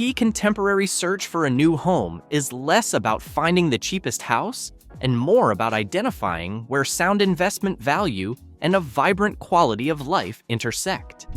key contemporary search for a new home is less about finding the cheapest house and more about identifying where sound investment value and a vibrant quality of life intersect.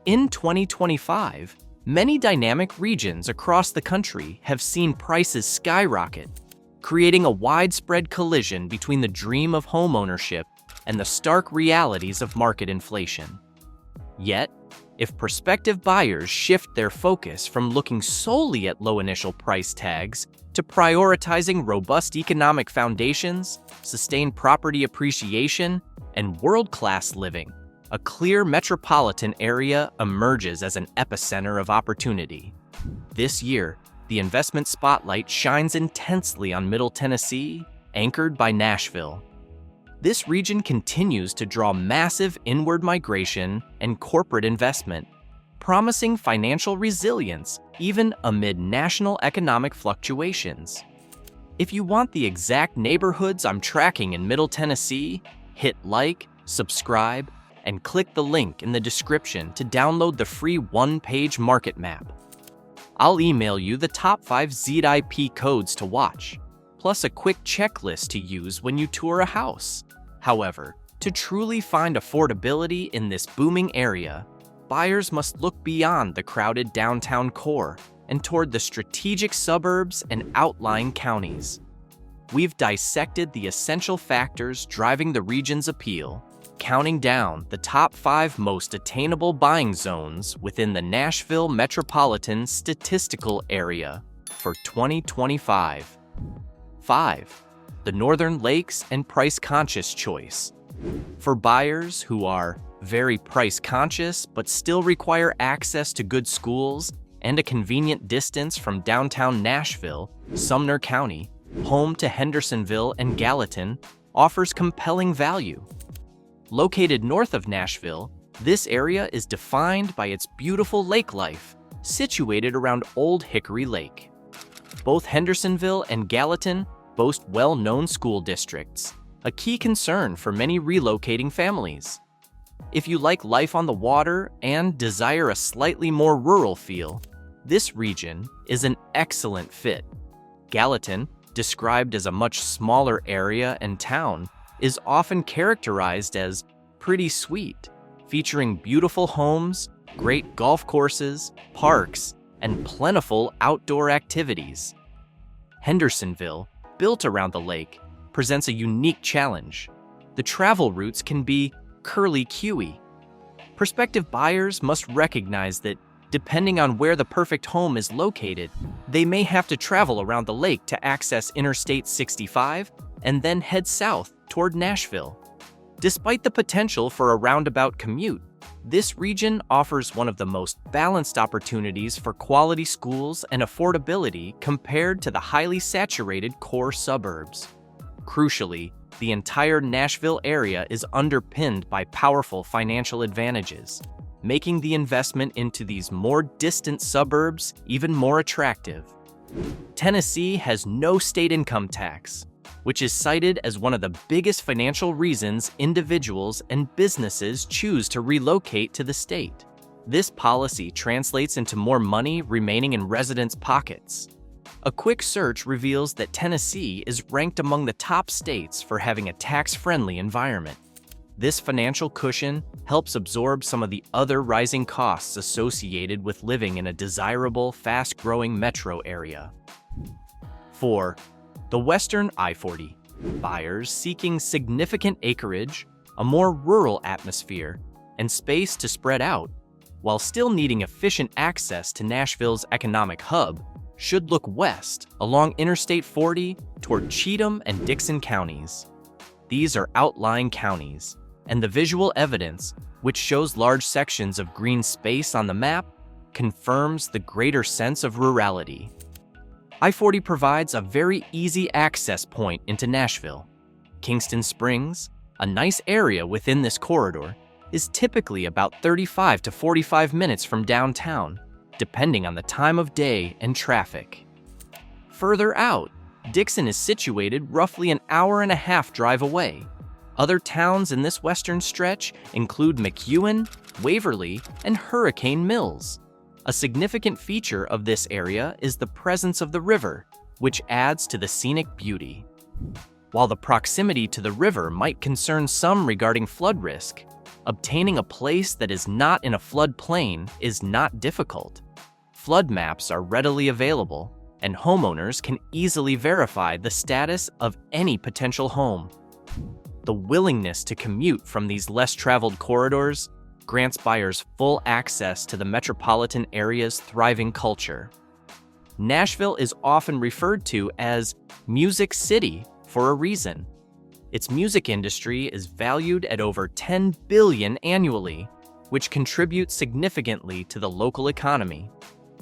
In 2025, many dynamic regions across the country have seen prices skyrocket, creating a widespread collision between the dream of homeownership and the stark realities of market inflation. Yet, if prospective buyers shift their focus from looking solely at low initial price tags to prioritizing robust economic foundations, sustained property appreciation, and world-class living, a clear metropolitan area emerges as an epicenter of opportunity. This year, the investment spotlight shines intensely on Middle Tennessee, anchored by Nashville. This region continues to draw massive inward migration and corporate investment, promising financial resilience even amid national economic fluctuations. If you want the exact neighborhoods I'm tracking in Middle Tennessee, hit like, subscribe, and click the link in the description to download the free one-page market map. I'll email you the top 5 ZIP codes to watch, plus a quick checklist to use when you tour a house. However, to truly find affordability in this booming area, buyers must look beyond the crowded downtown core and toward the strategic suburbs and outlying counties. We've dissected the essential factors driving the region's appeal, counting down the top 5 most attainable buying zones within the Nashville metropolitan statistical area for 2025. 5. The Northern Lakes and price-conscious choice. For buyers who are very price-conscious but still require access to good schools and a convenient distance from downtown Nashville, Sumner County, home to Hendersonville and Gallatin, offers compelling value. Located north of Nashville, this area is defined by its beautiful lake life, situated around Old Hickory Lake. Both Hendersonville and Gallatin boast well-known school districts, a key concern for many relocating families. If you like life on the water and desire a slightly more rural feel, this region is an excellent fit. Gallatin, described as a much smaller area and town, is often characterized as pretty sweet, featuring beautiful homes, great golf courses, parks, and plentiful outdoor activities. Hendersonville, built around the lake, presents a unique challenge. The travel routes can be curly-cuey. Prospective buyers must recognize that, depending on where the perfect home is located, they may have to travel around the lake to access Interstate 65 and then head south toward Nashville. Despite the potential for a roundabout commute, this region offers one of the most balanced opportunities for quality schools and affordability compared to the highly saturated core suburbs. Crucially, the entire Nashville area is underpinned by powerful financial advantages, making the investment into these more distant suburbs even more attractive. Tennessee has no state income tax, which is cited as one of the biggest financial reasons individuals and businesses choose to relocate to the state. This policy translates into more money remaining in residents' pockets. A quick search reveals that Tennessee is ranked among the top states for having a tax-friendly environment. This financial cushion helps absorb some of the other rising costs associated with living in a desirable, fast-growing metro area. 4. The Western I-40. Buyers seeking significant acreage, a more rural atmosphere, and space to spread out, while still needing efficient access to Nashville's economic hub, should look west along Interstate 40 toward Cheatham and Dickson counties. These are outlying counties, and the visual evidence, which shows large sections of green space on the map, confirms the greater sense of rurality. I-40 provides a very easy access point into Nashville. Kingston Springs, a nice area within this corridor, is typically about 35 to 45 minutes from downtown, depending on the time of day and traffic. Further out, Dickson is situated roughly an hour-and-a-half drive away. Other towns in this western stretch include McEwen, Waverly, and Hurricane Mills. A significant feature of this area is the presence of the river, which adds to the scenic beauty. While the proximity to the river might concern some regarding flood risk, obtaining a place that is not in a floodplain is not difficult. Flood maps are readily available, and homeowners can easily verify the status of any potential home. The willingness to commute from these less traveled corridors grants buyers full access to the metropolitan area's thriving culture. Nashville is often referred to as Music City for a reason. Its music industry is valued at over $10 billion annually, which contributes significantly to the local economy.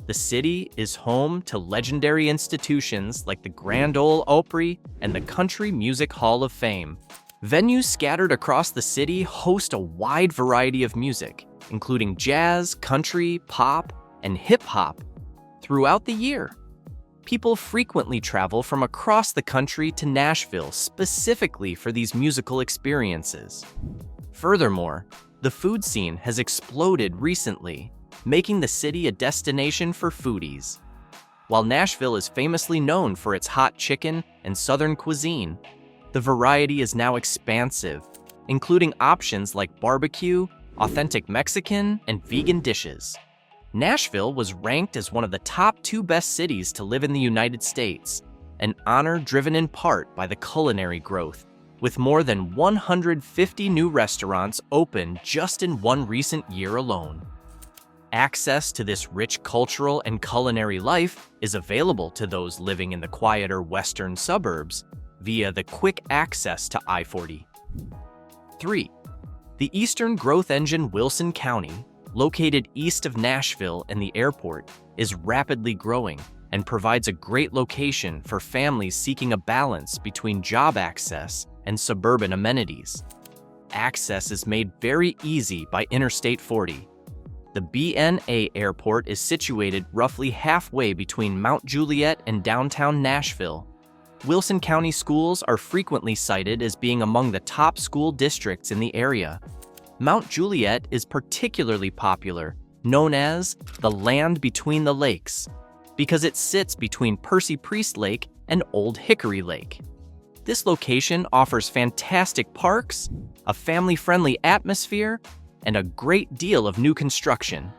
The city is home to legendary institutions like the Grand Ole Opry and the Country Music Hall of Fame. Venues scattered across the city host a wide variety of music, including jazz, country, pop, and hip-hop. Throughout the year, people frequently travel from across the country to Nashville specifically for these musical experiences. Furthermore, the food scene has exploded recently, making the city a destination for foodies. While Nashville is famously known for its hot chicken and Southern cuisine, the variety is now expansive, including options like barbecue, authentic Mexican, and vegan dishes. Nashville was ranked as one of the top 2 best cities to live in the United States, an honor driven in part by the culinary growth, with more than 150 new restaurants open just in one recent year alone. Access to this rich cultural and culinary life is available to those living in the quieter western suburbs via the quick access to I-40. 3. The Eastern Growth Engine Wilson County, located east of Nashville and the airport, is rapidly growing and provides a great location for families seeking a balance between job access and suburban amenities. Access is made very easy by Interstate 40. The BNA Airport is situated roughly halfway between Mount Juliet and downtown Nashville. Wilson County schools are frequently cited as being among the top school districts in the area. Mount Juliet is particularly popular, known as the land between the lakes, because it sits between Percy Priest Lake and Old Hickory Lake. This location offers fantastic parks, a family-friendly atmosphere, and a great deal of new construction.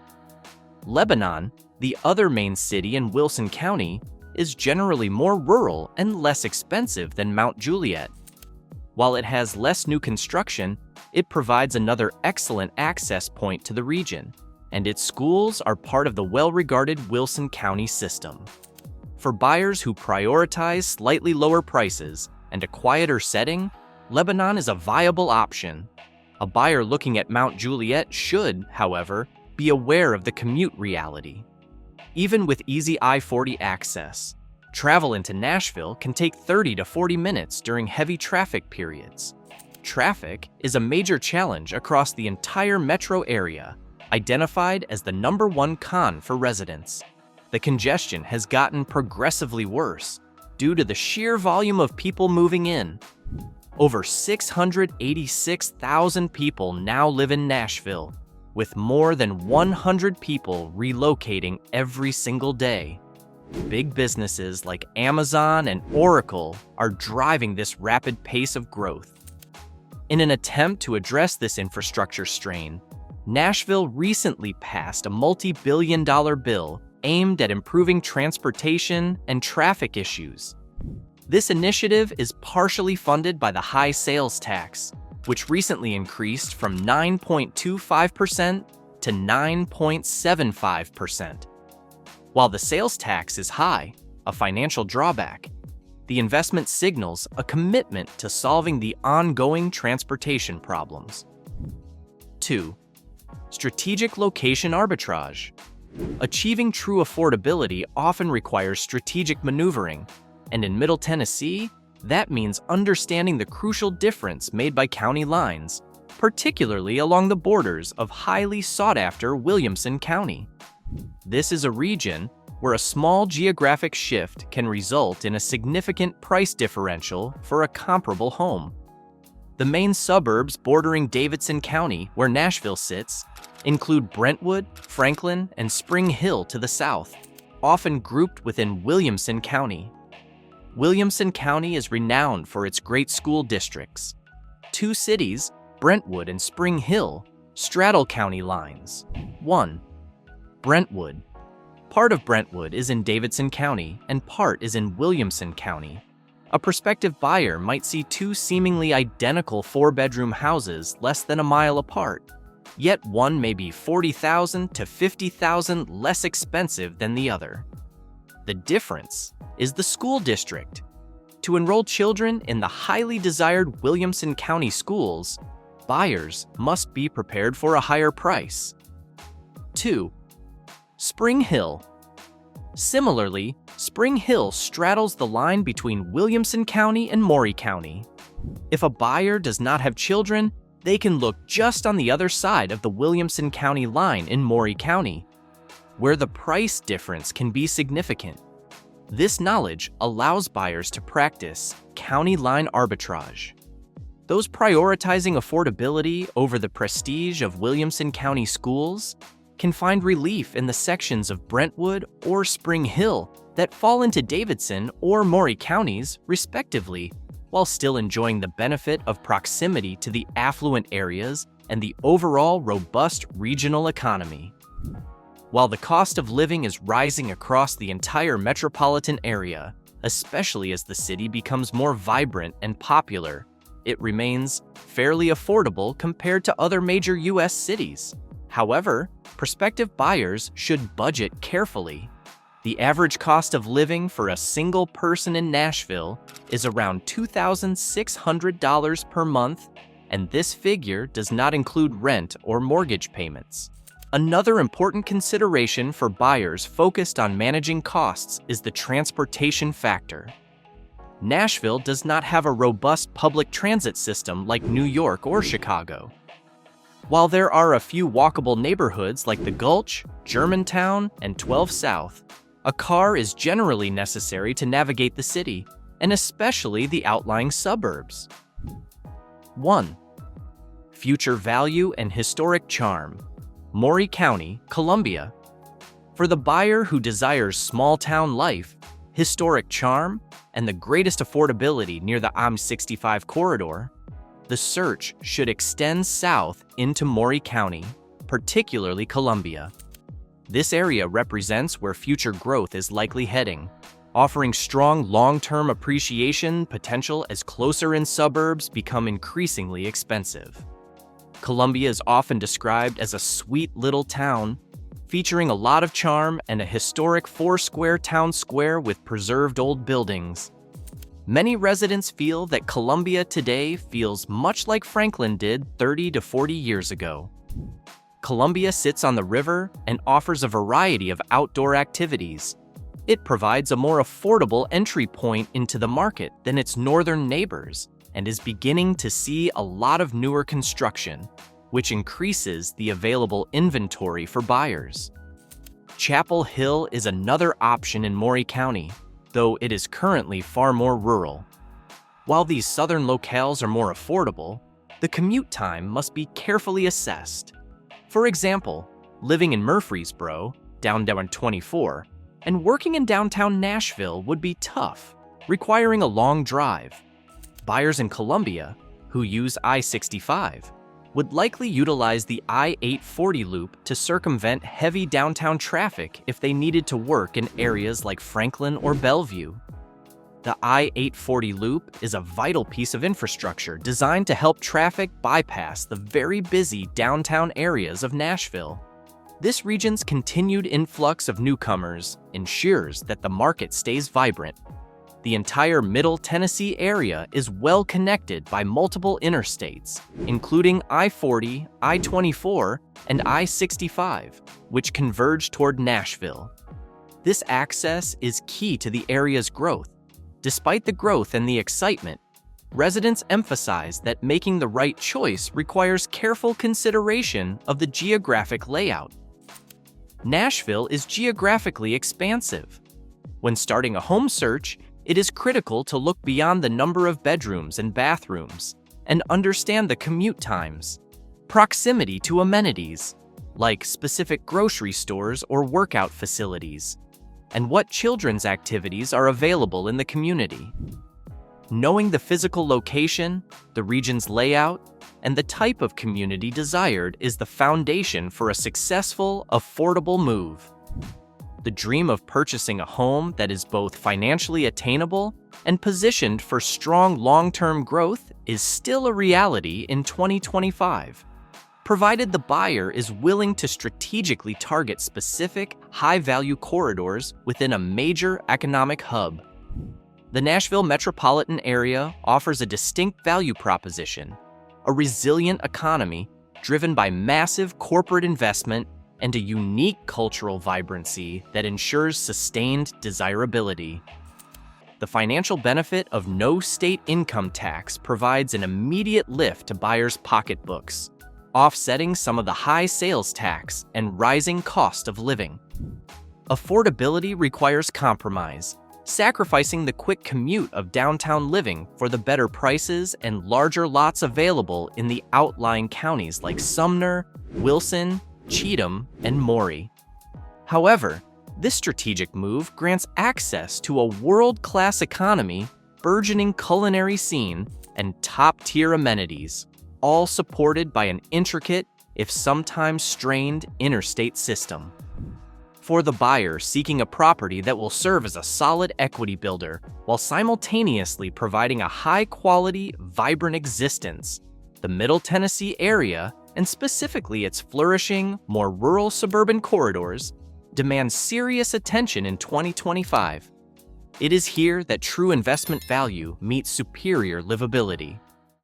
Lebanon, the other main city in Wilson County, is generally more rural and less expensive than Mount Juliet. While it has less new construction, it provides another excellent access point to the region, and its schools are part of the well-regarded Wilson County system. For buyers who prioritize slightly lower prices and a quieter setting, Lebanon is a viable option. A buyer looking at Mount Juliet should, however, be aware of the commute reality. Even with easy I-40 access, travel into Nashville can take 30 to 40 minutes during heavy traffic periods. Traffic is a major challenge across the entire metro area, identified as the #1 con for residents. The congestion has gotten progressively worse due to the sheer volume of people moving in. Over 686,000 people now live in Nashville, with more than 100 people relocating every single day. Big businesses like Amazon and Oracle are driving this rapid pace of growth. In an attempt to address this infrastructure strain, Nashville recently passed a multi-billion-dollar bill aimed at improving transportation and traffic issues. This initiative is partially funded by the high sales tax, which recently increased from 9.25% to 9.75%. While the sales tax is high, a financial drawback, the investment signals a commitment to solving the ongoing transportation problems. 2. Strategic location arbitrage. Achieving true affordability often requires strategic maneuvering, and in Middle Tennessee, that means understanding the crucial difference made by county lines, particularly along the borders of highly sought-after Williamson County. This is a region where a small geographic shift can result in a significant price differential for a comparable home. The main suburbs bordering Davidson County, where Nashville sits, include Brentwood, Franklin, and Spring Hill to the south, often grouped within Williamson County. Williamson County is renowned for its great school districts. Two cities, Brentwood and Spring Hill, straddle county lines. 1. Brentwood. Part of Brentwood is in Davidson County and part is in Williamson County. A prospective buyer might see two seemingly identical four-bedroom houses less than a mile apart, yet one may be $40,000 to $50,000 less expensive than the other. The difference is the school district. To enroll children in the highly desired Williamson County schools, buyers must be prepared for a higher price. 2. Spring Hill. Similarly, Spring Hill straddles the line between Williamson County and Maury County. If a buyer does not have children, they can look just on the other side of the Williamson County line in Maury County, where the price difference can be significant. This knowledge allows buyers to practice county line arbitrage. Those prioritizing affordability over the prestige of Williamson County schools can find relief in the sections of Brentwood or Spring Hill that fall into Davidson or Maury counties, respectively, while still enjoying the benefit of proximity to the affluent areas and the overall robust regional economy. While the cost of living is rising across the entire metropolitan area, especially as the city becomes more vibrant and popular, it remains fairly affordable compared to other major U.S. cities. However, prospective buyers should budget carefully. The average cost of living for a single person in Nashville is around $2,600 per month, and this figure does not include rent or mortgage payments. Another important consideration for buyers focused on managing costs is the transportation factor. Nashville does not have a robust public transit system like New York or Chicago. While there are a few walkable neighborhoods like the Gulch, Germantown, and 12 South, a car is generally necessary to navigate the city, and especially the outlying suburbs. 1. Future value and historic charm. Maury County, Columbia. For the buyer who desires small-town life, historic charm, and the greatest affordability near the I-65 corridor, the search should extend south into Maury County, particularly Columbia. This area represents where future growth is likely heading, offering strong long-term appreciation potential as closer-in suburbs become increasingly expensive. Columbia is often described as a sweet little town, featuring a lot of charm and a historic four-square town square with preserved old buildings. Many residents feel that Columbia today feels much like Franklin did 30 to 40 years ago. Columbia sits on the river and offers a variety of outdoor activities. It provides a more affordable entry point into the market than its northern neighbors and is beginning to see a lot of newer construction, which increases the available inventory for buyers. Chapel Hill is another option in Maury County, though it is currently far more rural. While these southern locales are more affordable, the commute time must be carefully assessed. For example, living in Murfreesboro, downtown 24, and working in downtown Nashville would be tough, requiring a long drive. Buyers in Columbia, who use I-65, would likely utilize the I-840 loop to circumvent heavy downtown traffic if they needed to work in areas like Franklin or Bellevue. The I-840 loop is a vital piece of infrastructure designed to help traffic bypass the very busy downtown areas of Nashville. This region's continued influx of newcomers ensures that the market stays vibrant. The entire Middle Tennessee area is well connected by multiple interstates, including I-40, I-24, and I-65, which converge toward Nashville. This access is key to the area's growth. Despite the growth and the excitement, residents emphasize that making the right choice requires careful consideration of the geographic layout. Nashville is geographically expansive. When starting a home search, it is critical to look beyond the number of bedrooms and bathrooms and understand the commute times, proximity to amenities, like specific grocery stores or workout facilities, and what children's activities are available in the community. Knowing the physical location, the region's layout, and the type of community desired is the foundation for a successful, affordable move. The dream of purchasing a home that is both financially attainable and positioned for strong long-term growth is still a reality in 2025, provided the buyer is willing to strategically target specific, high-value corridors within a major economic hub. The Nashville metropolitan area offers a distinct value proposition, a resilient economy driven by massive corporate investment and a unique cultural vibrancy that ensures sustained desirability. The financial benefit of no state income tax provides an immediate lift to buyers' pocketbooks, offsetting some of the high sales tax and rising cost of living. Affordability requires compromise, sacrificing the quick commute of downtown living for the better prices and larger lots available in the outlying counties like Sumner, Wilson, Cheatham, and Maury. However, this strategic move grants access to a world-class economy, burgeoning culinary scene, and top-tier amenities, all supported by an intricate, if sometimes strained, interstate system. For the buyer seeking a property that will serve as a solid equity builder while simultaneously providing a high-quality, vibrant existence, the Middle Tennessee area, and specifically its flourishing, more rural suburban corridors, demands serious attention in 2025. It is here that true investment value meets superior livability.